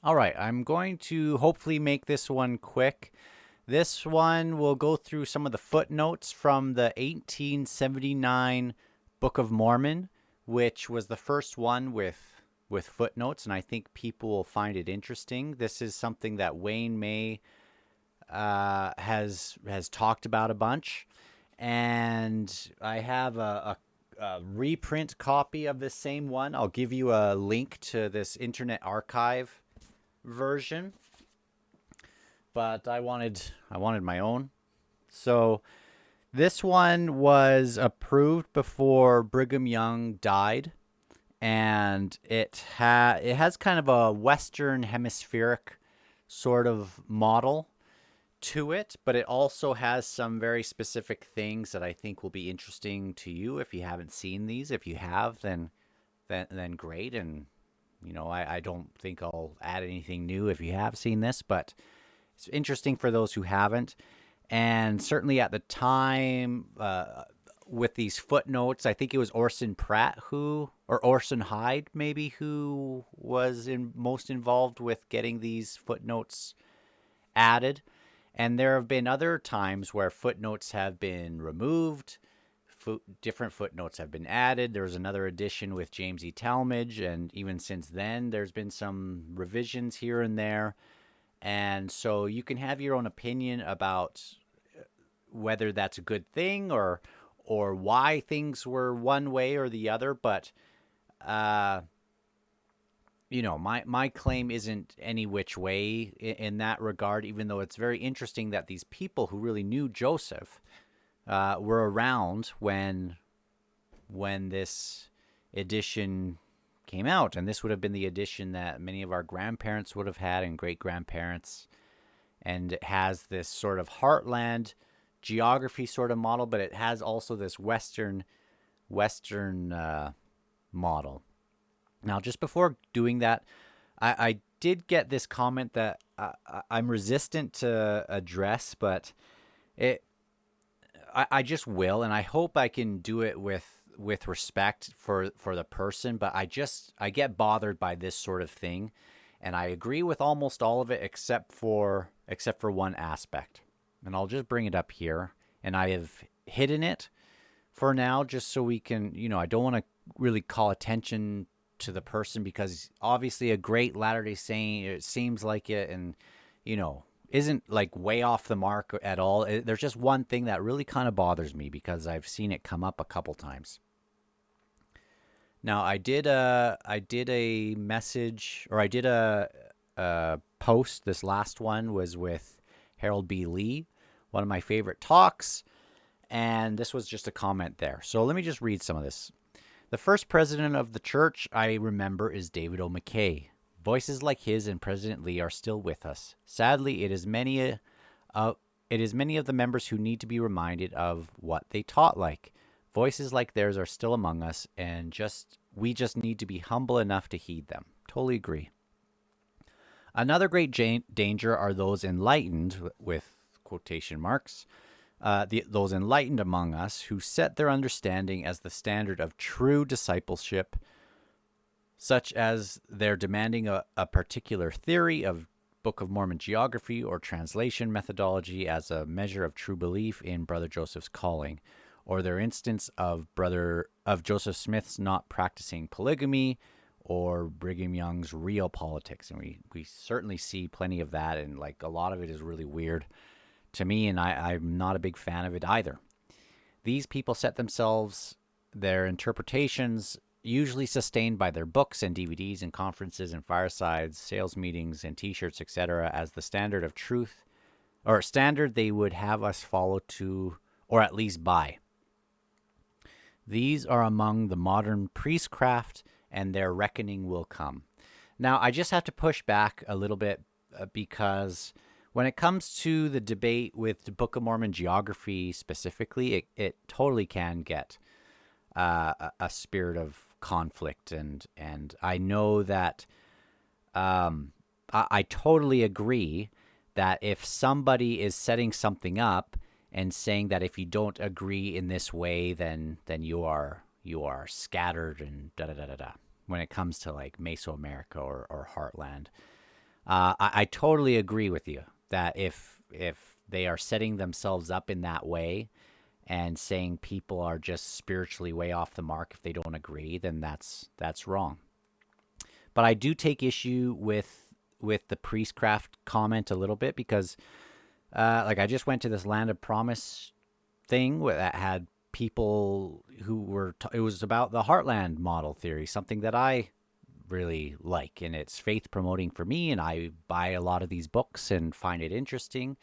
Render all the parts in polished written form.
All right, I'm going to hopefully make this one quick. This one will go through some of the footnotes from the 1879 Book of Mormon, which was the first one with footnotes, and I think people will find it interesting. This is something that Wayne May has talked about a bunch, and I have a reprint copy of this same one. I'll give you a link to this Internet Archive version, but I wanted my own. So this one was approved before Brigham Young died, and it has kind of a Western Hemispheric sort of model to it, but it also has some very specific things that I think will be interesting to you if you haven't seen these. If you have, then great, and I don't think I'll add anything new if you have seen this, but it's interesting for those who haven't. And certainly at the time, with these footnotes, I think it was Orson Pratt or Orson Hyde maybe, who was most involved with getting these footnotes added. And there have been other times where footnotes have been removed, different footnotes have been added. There was another edition with James E. Talmage, and even since then, there's been some revisions here and there. And so you can have your own opinion about whether that's a good thing or why things were one way or the other. But uh, my claim isn't any which way in that regard. Even though it's very interesting that these people who really knew Joseph were around when this edition came out, and this would have been the edition that many of our grandparents would have had and great grandparents. And it has this sort of heartland geography sort of model, but it has also this Western model. Now, just before doing that, I did get this comment that I'm resistant to address, but it I just will, and I hope I can do it with respect for the person. But I get bothered by this sort of thing, and I agree with almost all of it except for one aspect, and I'll just bring it up here. And I have hidden it for now, just so we can, I don't want to really call attention to the person, because obviously a great Latter-day Saint, it seems like it, and isn't like way off the mark at all. There's just one thing that really kind of bothers me because I've seen it come up a couple times. Now, I did a message, or I did a post. This last one was with Harold B. Lee, one of my favorite talks, and this was just a comment there. So let me just read some of this. The first president of the church I remember is David O. McKay. Voices like his and President Lee are still with us. Sadly, it is many of the members who need to be reminded of what they taught like. Voices like theirs are still among us, and we just need to be humble enough to heed them. Totally agree. Another great danger are those enlightened, with quotation marks, those enlightened among us who set their understanding as the standard of true discipleship, such as their demanding a particular theory of Book of Mormon geography or translation methodology as a measure of true belief in Brother Joseph's calling, or their instance of Joseph Smith's not practicing polygamy, or Brigham Young's real politics. And we certainly see plenty of that, and like a lot of it is really weird to me, and I'm not a big fan of it either. These people set their interpretations, usually sustained by their books and DVDs and conferences and firesides, sales meetings and T-shirts, etc., as the standard of truth, or standard they would have us follow to, or at least buy. These are among the modern priestcraft, and their reckoning will come. Now, I just have to push back a little bit because when it comes to the debate with the Book of Mormon geography specifically, it totally can get a spirit of conflict, and I know that I totally agree that if somebody is setting something up and saying that if you don't agree in this way, then you are scattered and da da da da da. When it comes to like Mesoamerica or Heartland, I totally agree with you that if they are setting themselves up in that way and saying people are just spiritually way off the mark if they don't agree, then that's wrong. But I do take issue with the priestcraft comment a little bit because like I just went to this Land of Promise thing that had people who were it was about the Heartland model theory, something that I really like, and it's faith promoting for me, and I buy a lot of these books and find it interesting.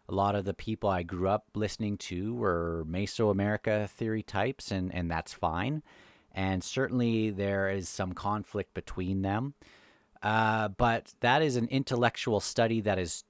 A lot of the people I grew up listening to were Mesoamerica theory types, and that's fine. And certainly there is some conflict between them. But that is an intellectual study that is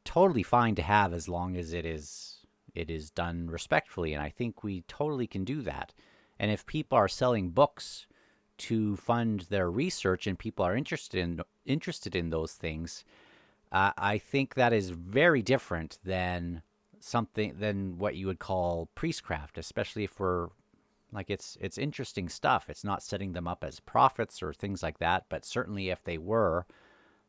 totally fine to have as long as it is done respectfully, and I think we totally can do that. And if people are selling books to fund their research and people are interested in those things, I think that is very different than what you would call priestcraft, especially if we're like it's interesting stuff. It's not setting them up as prophets or things like that, but certainly if they were,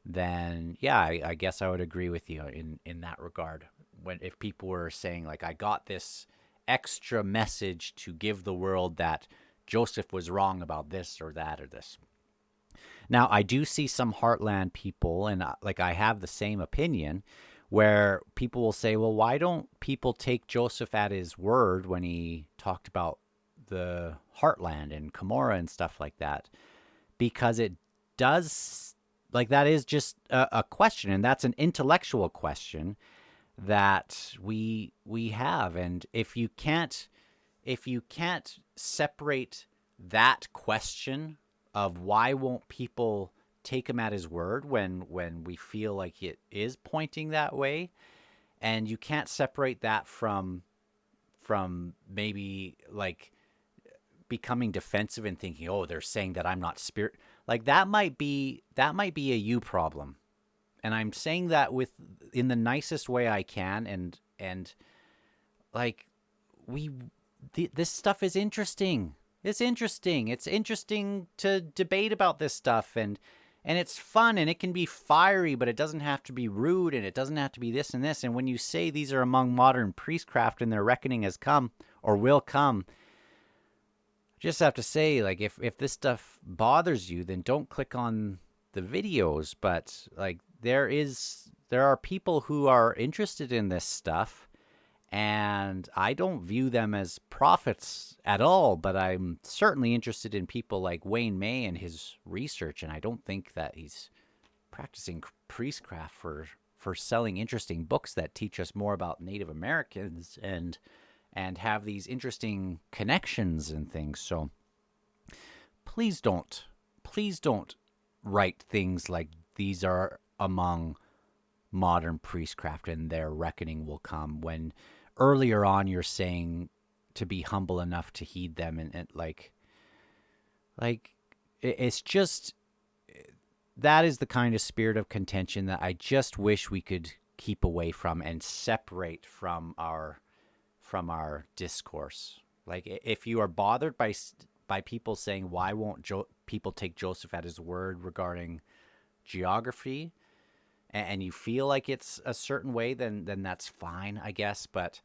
then yeah, I guess I would agree with you in that regard. When if people were saying like I got this extra message to give the world that Joseph was wrong about this or that or this. Now, I do see some Heartland people, and like I have the same opinion, where people will say, well, why don't people take Joseph at his word when he talked about the Heartland and Cumorah and stuff like that? Because it does, like, that is just a question, and that's an intellectual question that we have. And if you can't separate that question of why won't people take him at his word when we feel like it is pointing that way, and you can't separate that from maybe like becoming defensive and thinking, oh, they're saying that I'm not spirit, like that might be a you problem. And I'm saying that with in the nicest way I can, and like we this stuff is interesting. It's interesting. It's interesting to debate about this stuff, and it's fun, and it can be fiery, but it doesn't have to be rude, and it doesn't have to be this and this. And when you say these are among modern priestcraft and their reckoning has come or will come, I just have to say, like, if this stuff bothers you, then don't click on the videos. But like there are people who are interested in this stuff, and I don't view them as prophets at all, but I'm certainly interested in people like Wayne May and his research, and I don't think that he's practicing priestcraft for selling interesting books that teach us more about Native Americans and have these interesting connections and things. So please don't write things like these are among modern priestcraft and their reckoning will come, when earlier on you're saying to be humble enough to heed them, and it's just, that is the kind of spirit of contention that I just wish we could keep away from and separate from our discourse. Like if you are bothered by people saying why won't people take Joseph at his word regarding geography, and you feel like it's a certain way, then that's fine, I guess. But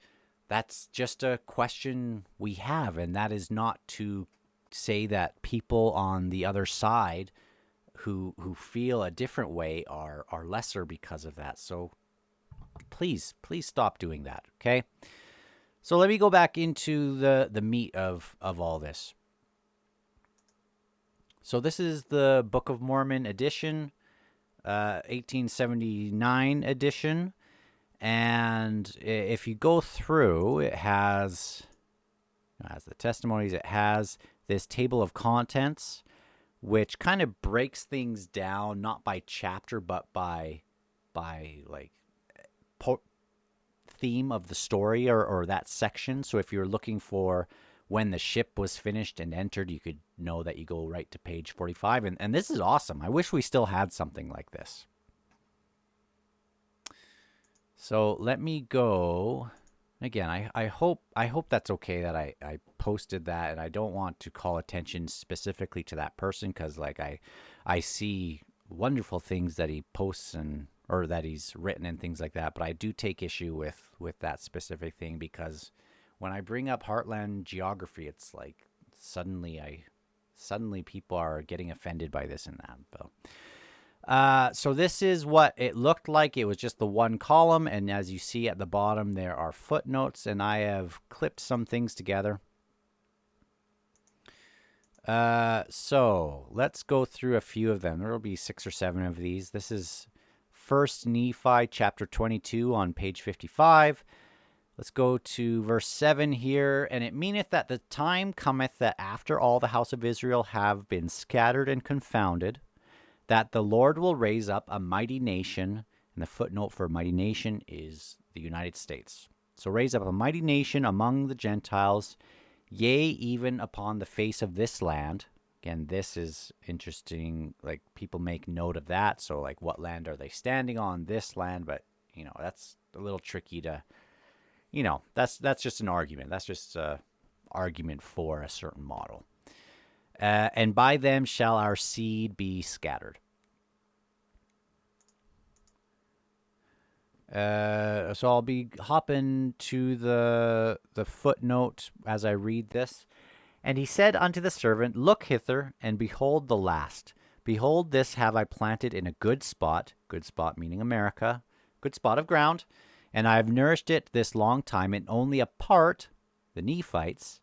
that's just a question we have, and that is not to say that people on the other side who feel a different way are lesser because of that. So please stop doing that, okay? So let me go back into the meat of all this. So this is the Book of Mormon edition, 1879 edition. And if you go through, it has the testimonies. It has this table of contents, which kind of breaks things down, not by chapter, but by like theme of the story or that section. So if you're looking for when the ship was finished and entered, you could know that you go right to page 45. And this is awesome. I wish we still had something like this. So let me go. Again, I hope that's okay that I posted that, and I don't want to call attention specifically to that person, because like I see wonderful things that he posts or that he's written and things like that. But I do take issue with that specific thing, because when I bring up Heartland geography, it's like suddenly people are getting offended by this and that. So this is what it looked like. It was just the one column, and as you see at the bottom, there are footnotes, and I have clipped some things together. So let's go through a few of them. There will be 6 or 7 of these. This is First Nephi chapter 22 on page 55. Let's go to verse 7 here. And it meaneth that the time cometh that after all the house of Israel have been scattered and confounded, that the Lord will raise up a mighty nation. And the footnote for mighty nation is the United States. So raise up a mighty nation among the Gentiles, yea, even upon the face of this land. Again, this is interesting. Like, people make note of that. So, like, what land are they standing on? This land. But, that's a little tricky to, that's just an argument. That's just an argument for a certain model. And by them shall our seed be scattered. So I'll be hopping to the footnote as I read this. And he said unto the servant, Look hither, and behold the last. Behold, this have I planted in a good spot meaning America, good spot of ground, and I have nourished it this long time, and only a part, the Nephites,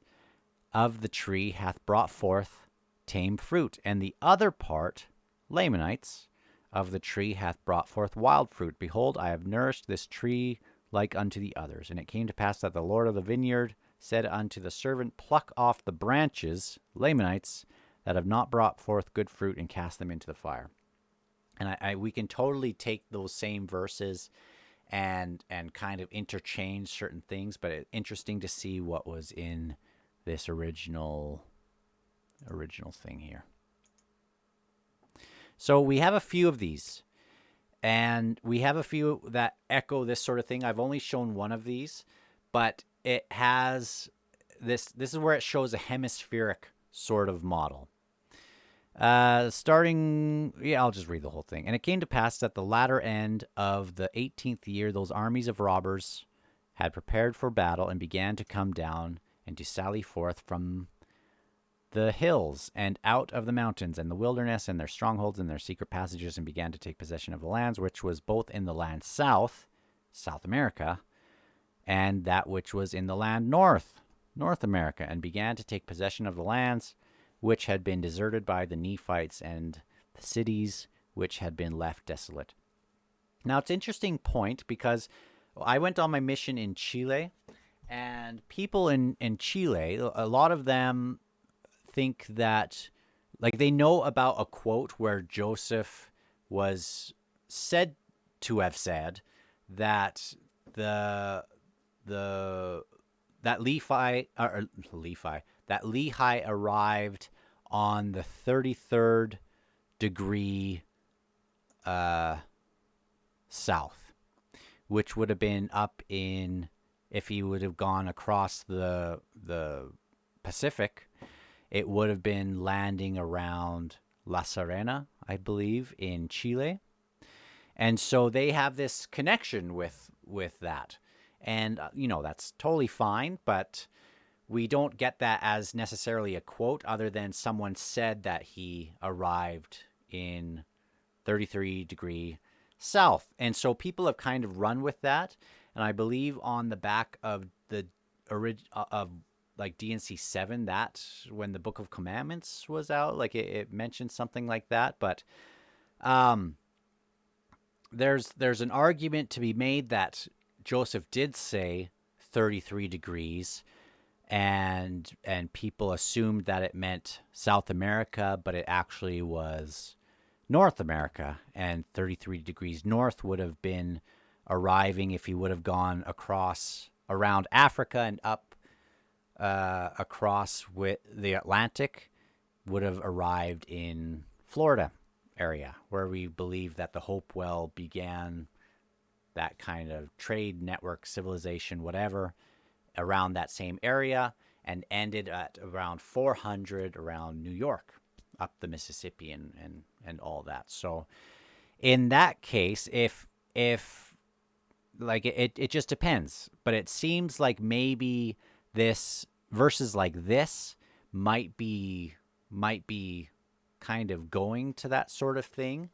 of the tree hath brought forth tame fruit, and the other part, Lamanites, of the tree hath brought forth wild fruit. Behold, I have nourished this tree like unto the others. And it came to pass that the Lord of the vineyard said unto the servant, Pluck off the branches, Lamanites, that have not brought forth good fruit, and cast them into the fire. And we can totally take those same verses and kind of interchange certain things, but it's interesting to see what was in this original thing here. So we have a few of these, and we have a few that echo this sort of thing. I've only shown one of these, but it has this is where it shows a hemispheric sort of model. I'll just read the whole thing. And it came to pass that the latter end of the 18th year, those armies of robbers had prepared for battle, and began to come down and to sally forth from the hills and out of the mountains and the wilderness and their strongholds and their secret passages, and began to take possession of the lands which was both in the land South America, and that which was in the land North America, and began to take possession of the lands which had been deserted by the Nephites, and the cities which had been left desolate. Now, it's an interesting point, because I went on my mission in Chile, and people in Chile, a lot of them think that, like, they know about a quote where Joseph was said to have said that that Lehi arrived on the 33rd degree south, which would have been up in, if he would have gone across the Pacific, it would have been landing around La Serena, I believe, in Chile. And so they have this connection with that. And, that's totally fine, but we don't get that as necessarily a quote, other than someone said that he arrived in 33 degree south. And so people have kind of run with that. And I believe on the back of the like DNC 7, that when the Book of Commandments was out, like it mentioned something like that. But there's an argument to be made that Joseph did say 33 degrees, and people assumed that it meant South America, but it actually was North America, and 33 degrees north would have been arriving if he would have gone around Africa and up across with the Atlantic, would have arrived in Florida area, where we believe that the Hopewell began that kind of trade network, civilization, whatever, around that same area, and ended at around 400 around New York. up the Mississippi and all that. So in that case, if like it just depends, but it seems like maybe this verses like this might be kind of going to that sort of thing.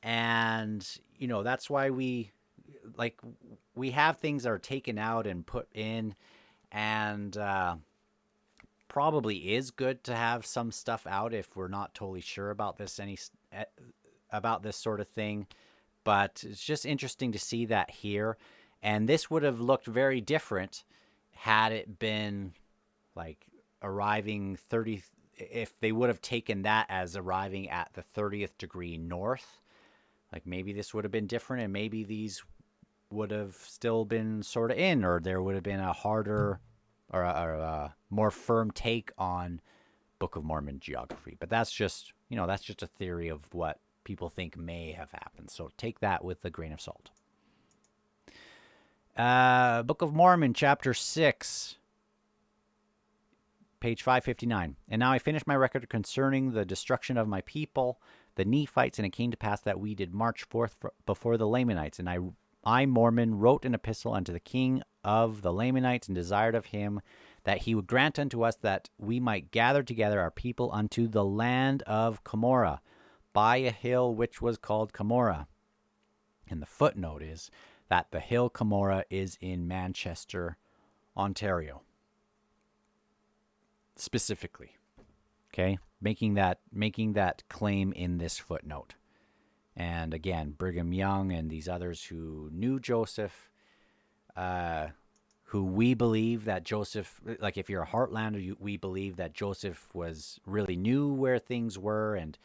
And that's why like we have things that are taken out and put in. And probably is good to have some stuff out if we're not totally sure about this sort of thing. But it's just interesting to see that here. And this would have looked very different had it been like arriving 30, if they would have taken that as arriving at the 30th degree north. Like maybe this would have been different, and maybe these would have still been sort of in, or there would have been a harder or a more firm take on Book of Mormon geography. But that's just a theory of what people think may have happened. So take that with a grain of salt. Book of Mormon, chapter 6, page 559. And now I finished my record concerning the destruction of my people, the Nephites, and it came to pass that we did march forth before the Lamanites. And I, Mormon, wrote an epistle unto the king of the Lamanites, and desired of him that he would grant unto us that we might gather together our people unto the land of Cumorah, by a hill which was called Cumorah. And the footnote is that the hill Cumorah is in Manchester, Ontario, specifically. Okay, making that claim in this footnote. And again, Brigham Young and these others who knew Joseph, who we believe that Joseph, like if you're a Heartlander, we believe that Joseph really knew where things were, and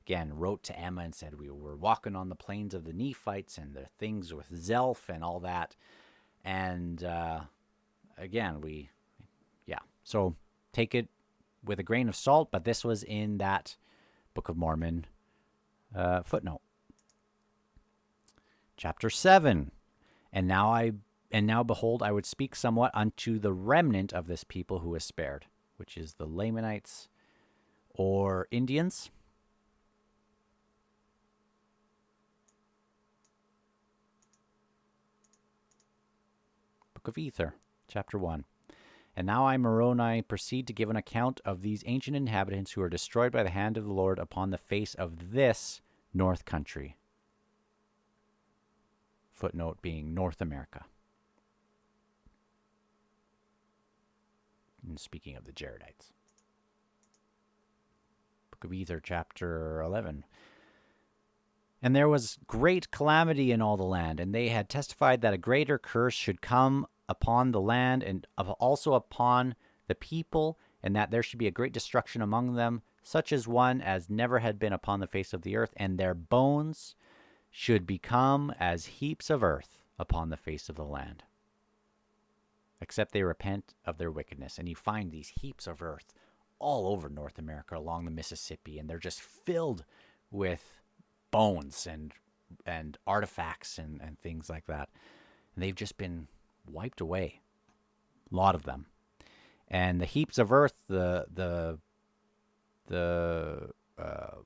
again, wrote to Emma and said, we were walking on the plains of the Nephites and the things with Zelph and all that. And again, so take it with a grain of salt, but this was in that Book of Mormon footnote. Chapter 7. And now behold, I would speak somewhat unto the remnant of this people who is spared, which is the Lamanites or Indians. Book of Ether, chapter 1. And now I, Moroni, proceed to give an account of these ancient inhabitants who are destroyed by the hand of the Lord upon the face of this north country. Footnote being North America. And speaking of the Jaredites. Book of Ether, chapter 11. And there was great calamity in all the land, and they had testified that a greater curse should come upon the land and also upon the people, and that there should be a great destruction among them, such as one as never had been upon the face of the earth, and their bones should become as heaps of earth upon the face of the land, except they repent of their wickedness. And you find these heaps of earth all over North America along the Mississippi, and they're just filled with bones and artifacts and things like that. And they've just been wiped away, a lot of them. And the heaps of earth, the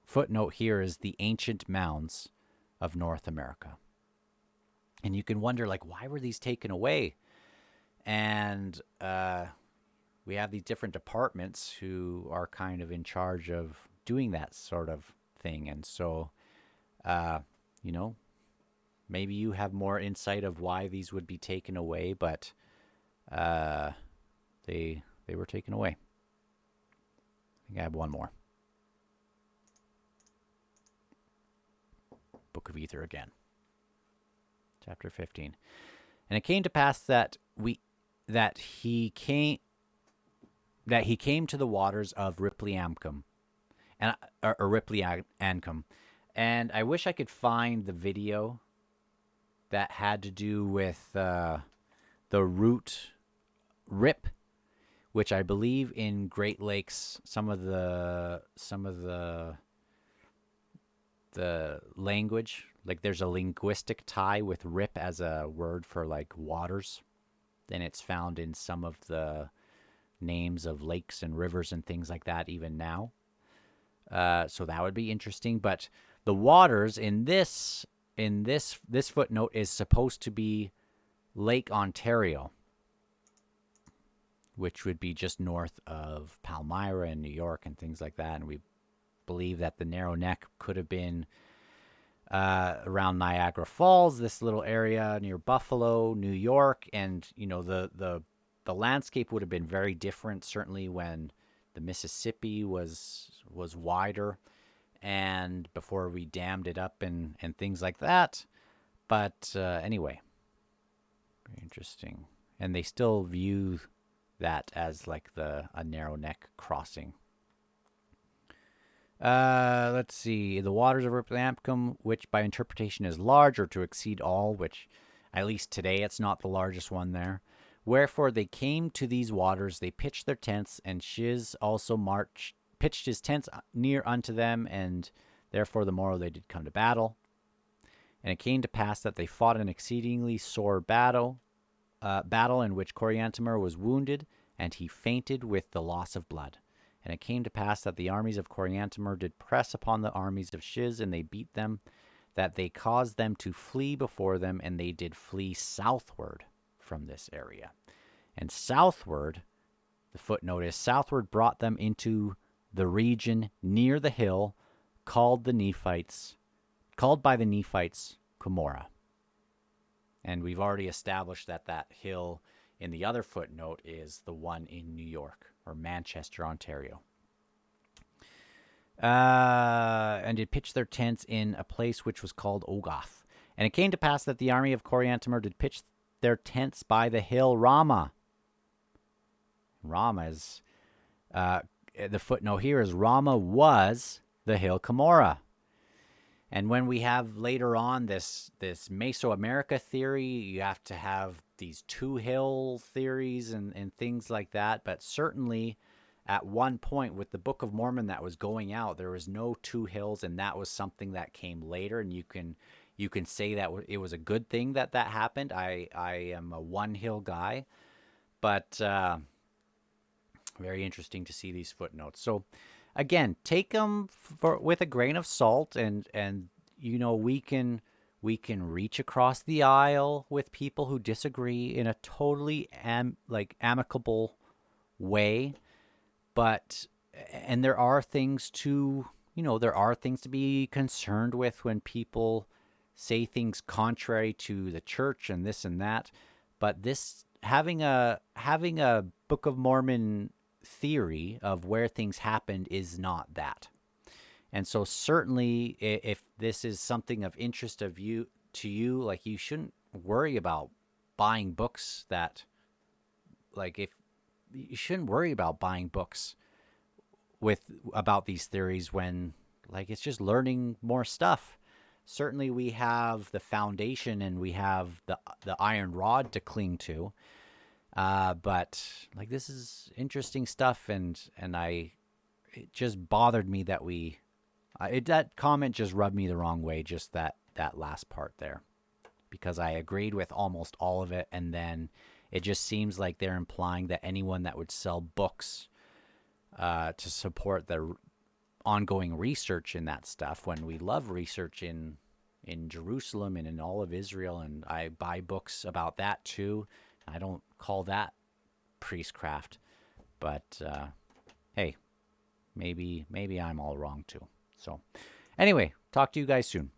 footnote here is the ancient mounds of North America. And you can wonder, like, why were these taken away? And we have these different departments who are kind of in charge of doing that sort of thing. And so, maybe you have more insight of why these would be taken away, but they were taken away. I think I have one more. Book of Ether again. Chapter 15. And it came to pass that he came to the waters of Ripley-Ancum, or Ripley-Ancum. And I wish I could find the video that had to do with the root rip, which I believe in Great Lakes, some of the language, like there's a linguistic tie with rip as a word for like waters. Then it's found in some of the names of lakes and rivers and things like that even now. So that would be interesting. But the waters in this footnote is supposed to be Lake Ontario, which would be just north of Palmyra and New York and things like that. And we believe that the narrow neck could have been around Niagara Falls, this little area near Buffalo, New York. And, the landscape would have been very different, certainly when the Mississippi was wider and before we dammed it up and things like that. But anyway, very interesting. And they still view that as like a narrow neck crossing. Let's see. The waters of Ripampicum, which by interpretation is large or to exceed all, which at least today it's not the largest one there. Wherefore they came to these waters, they pitched their tents, and Shiz also pitched his tents near unto them, and therefore the morrow they did come to battle. And it came to pass that they fought an exceedingly sore battle in which Coriantumr was wounded, and he fainted with the loss of blood. And it came to pass that the armies of Coriantumr did press upon the armies of Shiz, and they beat them, that they caused them to flee before them, and they did flee southward from this area. And southward, the footnote is, southward brought them into the region near the hill called by the Nephites Cumorah. And we've already established that hill in the other footnote is the one in New York, or Manchester, Ontario. And did pitch their tents in a place which was called Ogoth. And it came to pass that the army of Coriantumr did pitch their tents by the hill Ramah. Ramah is, the footnote here is Ramah was the hill Cumorah. And when we have later on this Mesoamerica theory, you have to have these two hill theories and things like that. But certainly at one point with the Book of Mormon that was going out, there was no two hills, and that was something that came later. And you can say that it was a good thing that happened. I am a one hill guy, but very interesting to see these footnotes. So again, take them with a grain of salt, and we can reach across the aisle with people who disagree in a totally amicable way. But there are things to be concerned with when people say things contrary to the church and this and that. But this having a Book of Mormon theory of where things happened is not that. And so certainly if this is something of interest to you, like, you shouldn't worry about buying books you shouldn't worry about buying books about these theories when, like, it's just learning more stuff. Certainly we have the foundation and we have the iron rod to cling to. But like, this is interesting stuff, and it just bothered me that that comment just rubbed me the wrong way, just that last part there, because I agreed with almost all of it, and then it just seems like they're implying that anyone that would sell books to support their ongoing research in that stuff, when we love research in Jerusalem and in all of Israel, and I buy books about that too. I don't call that priestcraft, but hey, maybe I'm all wrong too. So anyway, talk to you guys soon.